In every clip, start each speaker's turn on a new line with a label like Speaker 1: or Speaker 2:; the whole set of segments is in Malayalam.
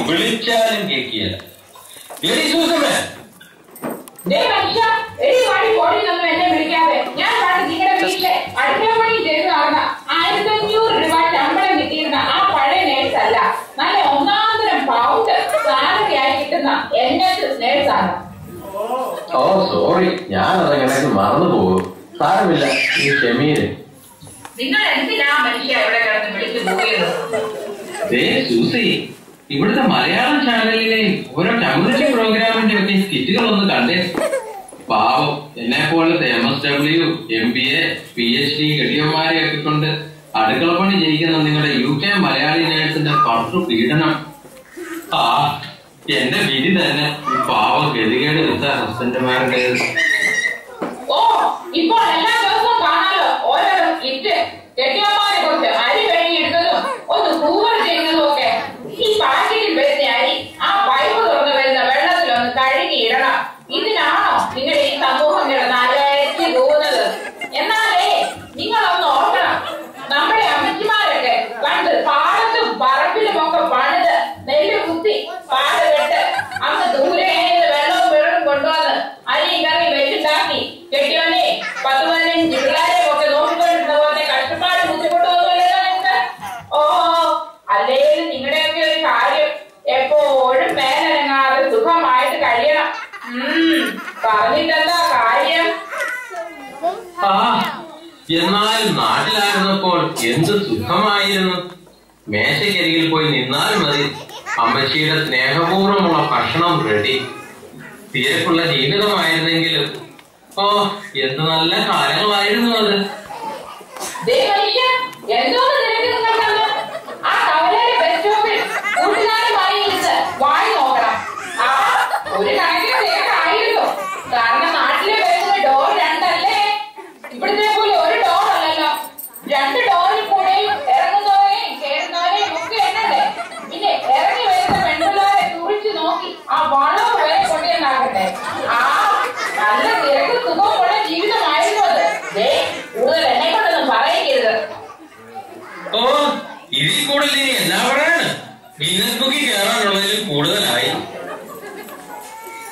Speaker 1: വിളിച്ചാലും കേൾക്കിയല്ല. എടി സൂസമ്മേ,
Speaker 2: എന്നെ വിളിക്കാതെ ഞാൻ പണ്ട് നിങ്ങളുടെ വീട്ടിലെ അടുക്കള പണി ചെയ്ത് നടന്ന 1500 രൂപ ശമ്പളം കിട്ടിയിരുന്ന ആ പഴയ നേഴ്സല്ല, നല്ല ഒന്നാന്തരം പൗണ്ട് സാലറി ആയി കിട്ടുന്ന നേഴ്സാണ്.
Speaker 1: ഓ സോറി, ഞാനതങ്ങനെ മറന്നു പോകും. സാരമില്ല, ഈ ക്ഷമീര്.
Speaker 2: നിങ്ങൾ എന്തിനാ മനുഷ്യ ഇവിടെ കിടന്ന് വിളിച്ചു പോയത്?
Speaker 1: സൂസി, ഇവിടുത്തെ മലയാളം ചാനലിലെ ഓരോ കമ്മ്യൂണിറ്റി പ്രോഗ്രാമിന്റെ ഒക്കെ സ്കിറ്റുകൾ ഒന്ന് കണ്ടേ. പാവം എന്നെ പോലത്തെ MSW, MBA, PhD കെട്ടിയന്മാരെ ഒക്കെ കൊണ്ട് അടുക്കളപ്പണി ചെയ്യിക്കുന്ന നിങ്ങളുടെ UK മലയാളി നേഴ്സിന്റെ കർത്തൃ പീഡനം. ആ എന്റെ വിധി തന്നെ ഈ പാവം ഗതികേട് വെച്ച ഹസ്ബൻഡുമാരുടെ.
Speaker 2: ഓ, ഇപ്പോൾ എല്ലാ ദിവസവും കാണാലോ ഓരോരോ സ്കിറ്റ്. കെട്ടിയന്മാരെ കുറിച്ച് അരി കഴുകിയിടുന്നതും ഒന്ന് കൂവർ ചെയ്യുന്നതും ഒക്കെ. ഈ പാക്കറ്റിൽ വരുന്ന അരി ആ പൈപ്പ് തുറന്ന് വരുന്ന വെള്ളത്തിലൊന്ന് കഴുകിയിടണം. ഇതിനാണോ നിങ്ങളുടെ ഈ സമൂഹം കിടന്ന് അലയച്ച് പോകുന്നത്? എന്നാലേ നിങ്ങളൊന്ന് ഓർക്കണം, നമ്മുടെ അമ്മച്ചിമാരൊക്കെ പണ്ട് പാടത്തും പറമ്പിലും ഒക്കെ പണിത് നെല്ല് കുത്തി പാട് വെട്ട് അങ്ങ് ദൂരെ വെള്ളവും വെള്ളവും കൊണ്ടുവന്ന് അരി കറി വെച്ചുണ്ടാക്കി കെട്ടിയോനെ 10-15 പിള്ളേരെ ഒക്കെ നോക്കിക്കൊണ്ടിരുന്ന പോലെ കഷ്ടപ്പാട് ബുദ്ധിമുട്ടൊന്നുമില്ലല്ലോ നിങ്ങൾക്ക്. ഓ, അല്ലേലും നിങ്ങളുടെയൊക്കെ ഒരു കാര്യം എപ്പോഴും മേലനങ്ങാതെ സുഖമായിട്ട് കഴിയണം. പറഞ്ഞിട്ടെന്താ കാര്യം?
Speaker 1: എന്നാലും നാട്ടിലായിരുന്നപ്പോൾ എന്ത് സുഖമായിരുന്നു. മേശക്കരികിൽ പോയി നിന്നാലും മതി, അമ്മച്ചിയുടെ സ്നേഹപൂർവ്വമുള്ള ഭക്ഷണം റെഡി. തിരക്കുള്ള ജീവിതമായിരുന്നെങ്കിലും ഓ എന്ത് നല്ല കാലങ്ങളായിരുന്നു അത്.
Speaker 2: വായി നോക്കണം. ആ ഒരു കണക്കിന് തിരക്കായിരുന്നു. കാരണം നാട്ടിലെ ബസ്സിന് ഡോർ 2 അല്ലേ? ഇവിടുത്തെ പോലെ ഒരു ഡോർ അല്ലല്ലോ, 2 ഡോറിൽ കൂടെയും ഇറങ്ങുന്നവരെയും കയറുന്നവരെയും ഒക്കെ എണ്ണണ്ടേ. പിന്നെ ഇറങ്ങി വരുന്ന പെൺപിള്ളേരെ തുറിച്ചു നോക്കി ആ വളവ് വരെ കൊണ്ടുവന്നാകട്ടെ. ആ നല്ല തിരക്ക് സുഖമുള്ള ജീവിതമായിരുന്നു അത്. കൂടുതൽ എന്നെ കൊണ്ടൊന്നും പറയരുത്.
Speaker 1: ഓ, ഇതിൽ കൂടുതൽ ഇനി എന്നാ പറയാണ്? ബിസിനസ് കയറാനുള്ളതിലും കൂടുതലായി.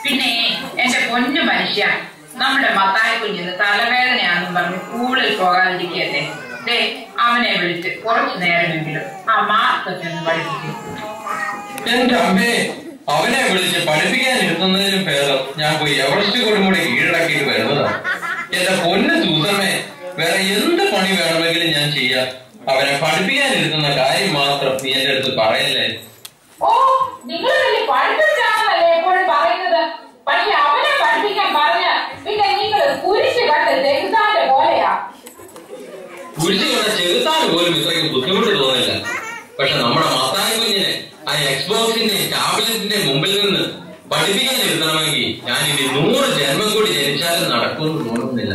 Speaker 2: പിന്നെ എന്റെ പൊന്നു മനുഷ്യ, നമ്മുടെ മത്തായി കുഞ്ഞിന് തലവേദനയാണെന്നും പറഞ്ഞ് സ്കൂളിൽ പോകാതിരിക്കട്ടെ. അവനെ വിളിച്ച് കുറച്ചു നേരമെങ്കിലും ആ മാർക്കൊക്കെ ഒന്ന് പഠിപ്പിക്കും.
Speaker 1: എന്റെ അമ്മേ, അവനെ വിളിച്ച് പഠിപ്പിക്കാൻ ഇരുത്തുന്നതിനും ഭേദം ഞാൻ പോയി എവറസ്റ്റ് കൊടുമുടി കീഴടക്കിയിട്ട് വരുന്നതാണ്. എന്റെ പൊന്ന് സൂസമ്മേ, വേറെ എന്ത് പണി വേണമെങ്കിലും ഞാൻ ചെയ്യാം. അവനെ പഠിപ്പിക്കാൻ ഇരുത്തുന്ന കാര്യം മാത്രം നീ എന്റെ അടുത്ത് പറയല്ലേ.
Speaker 2: ഓ, നിങ്ങൾ പഠിപ്പിച്ചാണല്ലേ എപ്പോഴും പറയുന്നത്. പക്ഷെ അവനെ പഠിപ്പിക്കാൻ പറഞ്ഞ പിന്നെ നിങ്ങൾ കുരിശ് കണ്ട് ചെറുതാന്റെ പോലെയാ.
Speaker 1: കുരിശ് കണ്ട ചെറുതാന് പോലും ഇത്രയ്ക്ക് ബുദ്ധിമുട്ട് തോന്നില്ല. പക്ഷെ നമ്മുടെ മത്തായി കുഞ്ഞിനെ ആ എക്സ്ബോക്സിന്റെ ടാബ്ലറ്റിന്റെ മുമ്പിൽ നിന്ന് പഠിപ്പിക്കാൻ ഇരുത്തണമെങ്കിൽ ഞാൻ ഇനി 100 ജന്മം കൂടി ജനിച്ചാലും നടക്കുമെന്ന് തോന്നുന്നില്ല.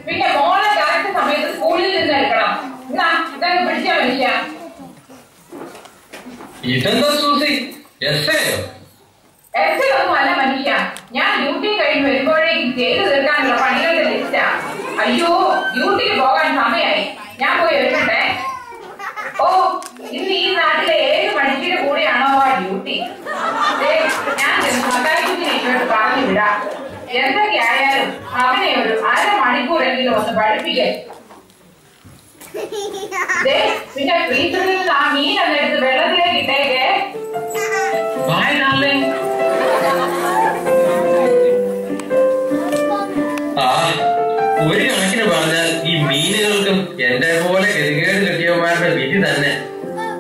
Speaker 2: പിന്നെ മോളെ കറക്റ്റ് സമയത്ത് സ്കൂളിൽ നിന്ന് എടുക്കണം. ഇതൊക്കെ പിടിച്ച മനുഷ്യ.
Speaker 1: ഇതെന്താ സൂസി, എസ്സേയോ?
Speaker 2: എസ്സേയൊന്നും അല്ല മനുഷ്യ, ഞാൻ ഡ്യൂട്ടി കഴിഞ്ഞ് വരുമ്പോഴേക്കും ചെയ്തു തീർക്കാനുള്ള പണികളുടെ ലിസ്റ്റാ. അയ്യോ, ഡ്യൂട്ടിക്ക് പോകാൻ സമയമായി, ഞാൻ പോയി എടുക്കട്ടെ. ഓ, ഇന്ന് ഈ നാട്ടിലെ ഏത് മനുഷ്യരുടെ കൂടെയാണോ ആ ഡ്യൂട്ടി? ഞാൻ മത്തായിക്കുഞ്ഞിനെ ഇങ്ങോട്ട് പറഞ്ഞു വിടാം. എന്തൊക്കെ ആയാലും അവനെ ഒരു 1/2 മണിക്കൂറെങ്കിലും ഒന്ന് പഠിപ്പിക്കേ. പിന്നെ ഫ്രീസറിൽ നിന്ന് ആ മീൻ എന്നെടുത്ത് വെള്ളത്തിലേക്ക് ഇട്ടേക്കേ.
Speaker 1: ഒരു കണക്കിന് പറഞ്ഞാൽ ഈ മീനുകൾക്കും എന്റെ പോലെ ഗതികേട് കെട്ടിയവന്മാരുടെ വിധി തന്നെ.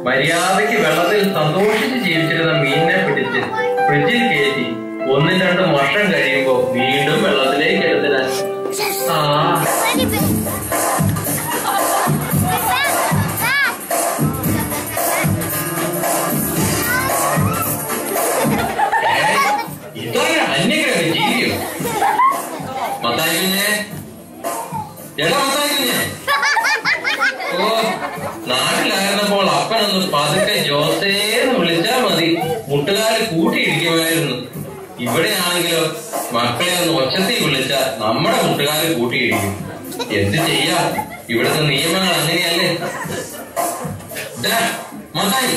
Speaker 1: മര്യാദയ്ക്ക് വെള്ളത്തിൽ സന്തോഷിച്ച് ജീവിച്ചിരുന്ന മീനിനെ പിടിച്ച് ഫ്രിഡ്ജിൽ കയറ്റി 1-2 വർഷം കഴിയുമ്പോ വീണ്ടും വെള്ളത്തിലേക്ക് എടുത്തിടാൻ. മത്തായിക്കുഞ്ഞേ, എടാ മത്തായിക്കുഞ്ഞേ. ഓ, നാട്ടിലായിരുന്നപ്പോൾ അപ്പനൊന്ന് പതുക്കെ ജോസേന്ന് വിളിച്ചാ മതി, മുട്ടുകാല് കൂട്ടിയിടിക്കുമായിരുന്നു. ഇവിടെയാണെങ്കിലോ മക്കളെ ഒന്ന് ഒച്ചത്തിൽ വിളിച്ചാൽ നമ്മുടെ മുട്ടുകാല് കൂട്ടിയിടിക്കും. എന്ത് ചെയ്യാം, ഇവിടുത്തെ നിയമങ്ങൾ അങ്ങനെയല്ലേ. മത്തായി,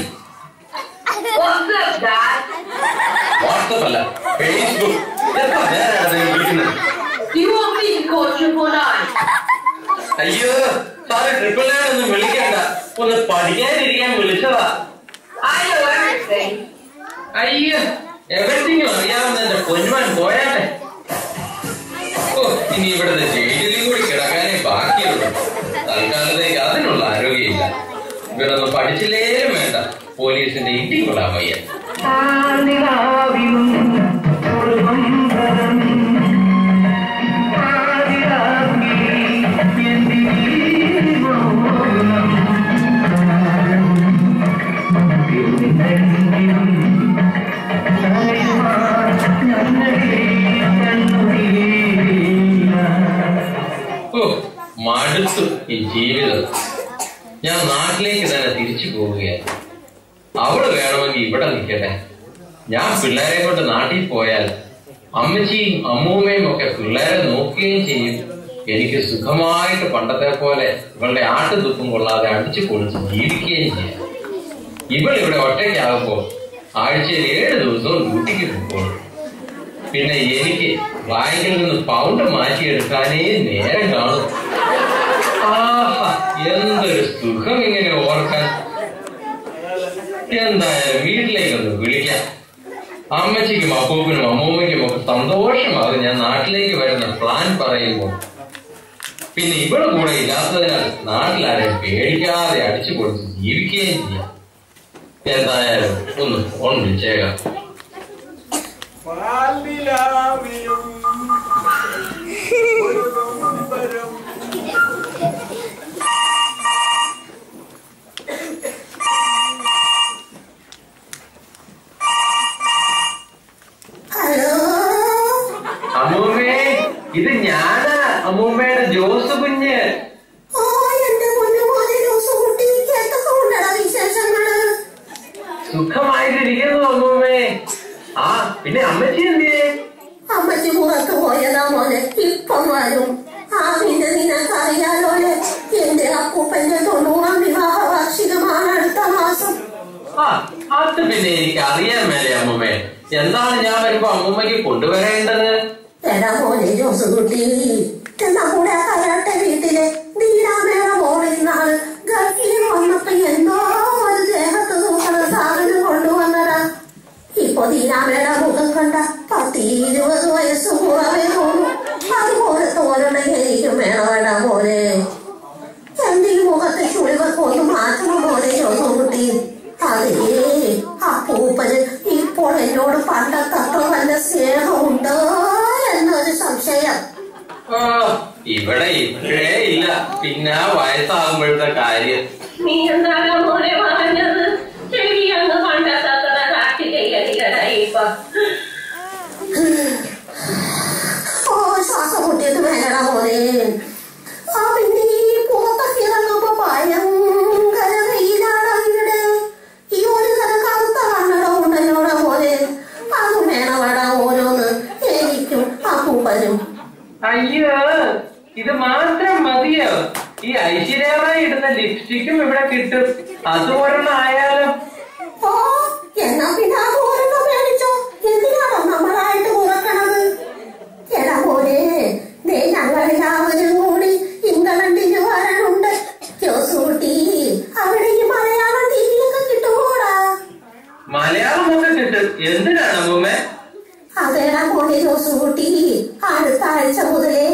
Speaker 1: വാട്സപ്പ് അല്ല, ഫേസ്ബുക്ക്. എത്ര നേരാണ് വിളിക്കുന്നത്? അയ്യോ സാറ് ട്രിപ്പിൾ നയൻ ഒന്നും വിളിക്കണ്ട, ഒന്ന് പഠിക്കാതിരിക്കാൻ വിളിച്ചതാ. അയ്യോ, എവരിത്തിങ്ങും അറിയാവുന്ന എന്റെ പൊന്മാൻ പോയാട്ടെ. ഓ, ഇനി ഇവിടുത്തെ ജയിലിലും കൂടി കിടക്കാനേ ബാക്കിയുള്ളൂ. തൽക്കാലത്തേക്ക് അതിനുള്ള ആരോഗ്യമില്ല. ഇവരൊന്നും പഠിച്ചില്ലേലും വേണ്ട, പോലീസിന്റെ ഇടി കൊള്ളാൻ വയ്യ. മടുത്തു ഈ ജീവിതം. ഞാൻ നാട്ടിലേക്ക് തന്നെ തിരിച്ചു പോവുകയാണ്. അവള് വേണമെങ്കിൽ ഇവിടെ നിൽക്കട്ടെ. ഞാൻ പിള്ളേരെ കൊണ്ട് നാട്ടിൽ പോയാൽ അമ്മച്ചിയും അമ്മൂമ്മയും ഒക്കെ പിള്ളേരെ നോക്കുകയും ചെയ്യും. എനിക്ക് സുഖമായിട്ട് പണ്ടത്തെ പോലെ ഇവളുടെ ആട്ടുതുപ്പും കൊള്ളാതെ അടിച്ചു പൊളിച്ച് ജീവിക്കുകയും ചെയ്യാം. ഇവളിവിടെ ഒറ്റയ്ക്കാകുമ്പോ ആഴ്ചയിൽ 7 ദിവസവും ഡ്യൂട്ടിക്ക് പോകുള്ളൂ. പിന്നെ എനിക്ക് ബാങ്കിൽ നിന്ന് പൗണ്ട് മാറ്റിയെടുക്കാനേ നേരം കാണും. ആഹാ, എന്തൊരു സുഖം ഇങ്ങനെ ഓർക്കാൻ. എന്തായാലും വീട്ടിലേക്കൊന്ന് വിളിക്കാം. അമ്മച്ചിക്കും അപ്പൂപ്പനും അമ്മൂമ്മയ്ക്കും ഒക്കെ സന്തോഷമാകും ഞാൻ നാട്ടിലേക്ക് വരുന്ന പ്ലാൻ പറയുമ്പോൾ. പിന്നെ ഇവിടെ കൂടെ ഇല്ലാത്തതിനാൽ നാട്ടിലാരെയും പേടിക്കാതെ അടിച്ചു പൊളിച്ച് ജീവിക്കുകയും ചെയ്യാം. എന്തായാലും ഒന്ന് ഫോൺ വിളിച്ചേക്കാം. അമ്മൂമ്മേ, ഇത് ഞാനാ, അമ്മൂമ്മയുടെ ജോസ് കുഞ്ഞ്. സുഖമായിട്ടിരിക്കുന്നു അമ്മൂമ്മേ. ആ, പിന്നെ അമ്മച്ചി എന്തിയെ?
Speaker 3: അമ്മച്ചി പുറത്ത് പോയതാ മോനെ, ഇപ്പം വരും. ആ, പിന്നെ നിനക്കറിയാലോലെ എന്റെ അപ്പൂപ്പന്റെ 90ാം വിവാഹ വാർഷികമാണ് അടുത്ത മാസം.
Speaker 1: ആ, അത് പിന്നെ എനിക്ക് അറിയാൻ മേലെ അമ്മൂമ്മേ. എന്താണ് ഞാൻ വരുമ്പോ അമ്മൂമ്മയ്ക്ക് കൊണ്ടുവരേണ്ടത്?
Speaker 3: എടാ മോനെ ജോസുകുട്ടി, നമ്മുടെ കരാട്ടെ വീട്ടിലെ നീരാമേറ മോളിന്നാള് ഗൾഫിൽ വന്നപ്പോ എന്തോ ഒരു ദേഹത്ത് നോക്കുന്ന സാധനം കൊണ്ടുവന്നടാ. ഇപ്പൊ നീരാമേടെ മുഖം കണ്ട 10-20 വയസ്സ് കുറവേ തോന്നും. അതുപോലെ തോന്നണ എനിക്കും വേണവേടാ മോനെ. എന്തെങ്കിലും മുഖത്തെ ചുളിവൊക്കെ ഒന്ന് മാറ്റണം മോനെ ജോസുകുട്ടി. അതേ, അപ്പൂപ്പന് ഇപ്പോൾ എന്നോട് പണ്ടത്തത്ര നല്ല സ്നേഹമുണ്ടോ എന്നൊരു സംശയം.
Speaker 1: ഇവിടെ ഇപ്പോഴേ ഇല്ല, പിന്നെ വയസ്സാകുമ്പോഴത്തെ കാര്യം.
Speaker 3: നീ എന്താണോ മോനെ പറഞ്ഞത്? ശരിയാണ്, പണ്ടത്തത്ര കാട്ടി ഇപ്പൊ. ഓ, ശ്വാസം മുട്ടിയിട്ട് വേണടാ മോനെ. ആ, പിന്നെ ഈ പുറത്തൊക്കെ ഇറങ്ങുമ്പോ ഭയങ്കര വെയിലാണ് ഇവിടെ. ഈ ഒരു തരം കറുത്ത കണ്ണട ഉണ്ടല്ലോടാ മോനെ, അത് വേണവേടാ ഓരോന്ന് എനിക്കും അപ്പൂപ്പനും.
Speaker 1: അയ്യോ, ഇത് മാത്രം മതിയോ? ഈ ഐശ്വര്യമായി ഇടുന്ന ലിപ്സ്റ്റിക്കും ഇവിടെ കിട്ടും, അതുപോലെണ്ണം ആയാലോ?
Speaker 3: ഓ, എന്നാ പിന്നെ ആ ഓരോന്നും മേടിച്ചോ. എന്തിനാണോ നമ്മളായിട്ട് കുറക്കണത്? എടാ മോനെ, ഞങ്ങളെല്ലാവരും കൂടി ഇംഗ്ലണ്ടിന് വരണുണ്ട്. ജോസൂട്ടി, അവിടെ ഈ മലയാളം ടിവിയൊക്കെ കിട്ടുമോടാ?
Speaker 1: മലയാളമൊക്കെ കിട്ടും. എന്തിനാണ് അമ്മൂമ്മേ?
Speaker 3: അതേടാ മോനെ ജോസൂട്ടി, അടുത്ത ആഴ്ച മുതലേ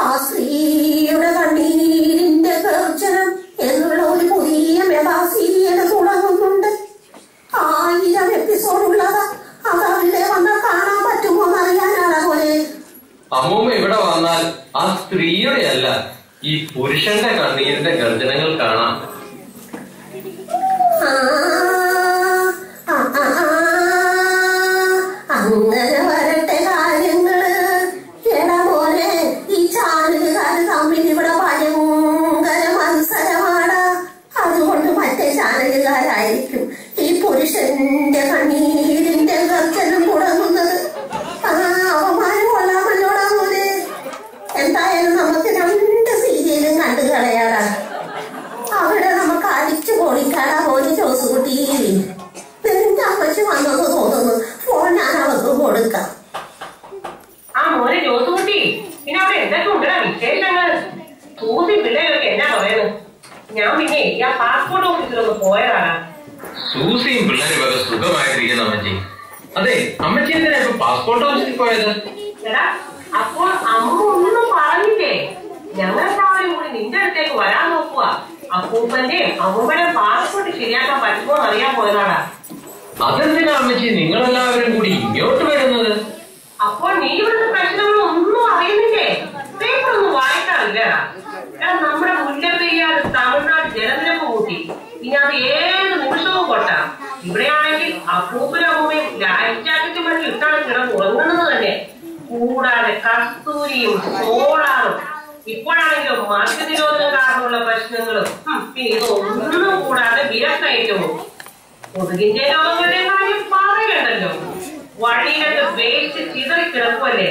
Speaker 3: ആ സ്ത്രീയുടെ കണ്ണീരിന്റെ ഗർജനം എന്നുള്ള ഒരു പുതിയ മെഗാ സീരിയൽ തുടങ്ങുന്നുണ്ട്. 1000 എപ്പിസോഡുള്ളതാ. അതവിടെ വന്നാൽ കാണാൻ പറ്റുമോ എന്നറിയാനാണ് മോനെ.
Speaker 1: അമ്മൂമ്മ ഇവിടെ വന്നാൽ ആ സ്ത്രീയുടെ അല്ല, ഈ പുരുഷന്റെ കണ്ണീരിന്റെ ഗർജനങ്ങൾ കാണാം.
Speaker 3: അങ്ങനെ വരട്ടെ കാര്യങ്ങള്. എടാ മോനെ, കൊടുക്കാം.
Speaker 2: ആ മോനെ ജോസുകുട്ടി, പിന്നെ അവിടെ എന്തൊക്കെ ഉണ്ടാ വിശേഷങ്ങൾ? സൂസി പിള്ളേരൊക്കെ എന്നാ പറയുന്നത്? ഞാൻ പിന്നെ ആ പാസ്പോർട്ട് ഓഫീസിലൊന്ന് പോയതാണ്.
Speaker 1: സൂസിയും പിള്ളേരും ഒക്കെ സുഖമായിട്ടിരിക്കുന്ന അമ്മച്ചി. അതെ, അമ്മച്ചി എന്തിനാ ഇപ്പൊ പാസ്പോർട്ട് ഓഫീസിൽ പോയത്?
Speaker 2: എടാ, അപ്പോൾ അമ്മ ഒന്നും പറഞ്ഞില്ലേ? ഞങ്ങളെല്ലാവരും കൂടി നിന്റെ അടുത്തേക്ക് വരാൻ നോക്കുക. അപ്പൂപ്പന്റെ അമ്മൂമ്മയുടെ പാസ്പോർട്ട് ശരിയാക്കാൻ പറ്റുമോ എന്നറിയാൻ പോയതാടാ.
Speaker 1: അതെന്തിനാ അമ്മച്ചി നിങ്ങളെല്ലാവരും കൂടി ഇങ്ങോട്ട് വരുന്നത്?
Speaker 2: അപ്പോൾ നീ ഇവിടുത്തെ പ്രശ്നങ്ങളൊന്നും അറിയുന്നില്ലേ? പേപ്പറൊന്നും വായിക്കാറില്ലടാ. എടാ, നമ്മുടെ മുല്ലപ്പെരിയാർ തമിഴ്നാട് ജലനിരപ്പ് കൂട്ടി. ഇനി അത് ഏത് നിമിഷവും കൊട്ടാം. ഇവിടെയാണെങ്കിൽ അപ്പൂപ്പനും അമ്മൂമ്മയും ലൈഫ് ജാക്കറ്റും മറ്റും ഇട്ടാണ് കിടന്ന് ഉറങ്ങുന്നത് തന്നെ. കൂടാതെ കസ്തൂരിയും സോളാറും ഇപ്പോഴാണെങ്കിലും മദ്യനിരോധനം കാരണമുള്ള പ്രശ്നങ്ങളും പിന്നെ ഇതൊന്നും കൂടാതെ വിലക്കയറ്റവും കൊതുകിന്റെ രോഗങ്ങളുടെ കാര്യം പറയണ്ടല്ലോ. വഴിയിലൊക്കെ വേസ്റ്റ് ചിതറി കിടക്കുമല്ലേ.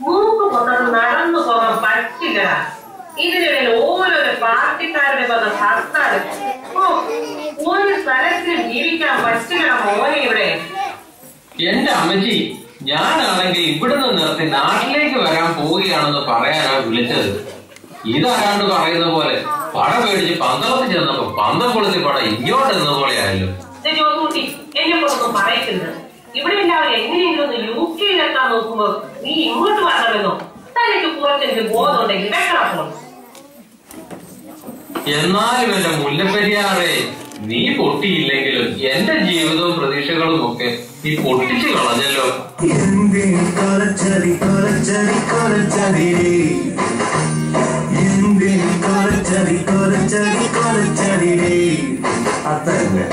Speaker 2: മൂക്ക് കൊണ്ടത് നടന്നു പോകാൻ പറ്റില്ല. ഇതിനിടയിൽ ഓരോരോ പാർട്ടിക്കാരുടെ വന്ന ഹർത്താൽ. ഒരു സ്ഥലത്തിൽ ജീവിക്കാൻ പറ്റില്ല മോനെ ഇവിടെ.
Speaker 1: എന്റെ അമ്മച്ചി, ഞാനാണെങ്കിൽ ഇവിടുന്ന് നിർത്തി നാട്ടിലേക്ക് വരാൻ പോവുകയാണെന്ന് പറയാനാ വിളിച്ചത്. ഇതാരാണ്ട് പറയുന്ന പോലെ പട പേടിച്ച് പന്തളത്തിൽ ചെന്നപ്പോ പന്തം കൊളുത്തി പട ഇങ്ങോട്ട് നിന്ന പോലെ ആയല്ലോ.
Speaker 2: ജോസൂട്ടി, എന്നെ കൊണ്ടൊന്നും പറയരുത്. ഇവിടെ എല്ലാവരും എങ്ങനെയെങ്കിലും ഒന്ന് UK-യിലെത്താൻ നോക്കുമ്പോ നീ ഇങ്ങോട്ട് വരണമെന്നോ? തനിക്ക് കുറച്ചെനിക്ക് ബോധമുണ്ടെങ്കിൽ വെക്കണം.
Speaker 1: എന്നാലും എന്റെ മുല്ലപ്പെരിയാറെ, നീ പൊട്ടിയില്ലെങ്കിലും എന്റെ ജീവിതവും പ്രതീക്ഷകളും ഒക്കെ നീ പൊട്ടിച്ചു കളഞ്ഞല്ലോ.
Speaker 4: അതന്നെ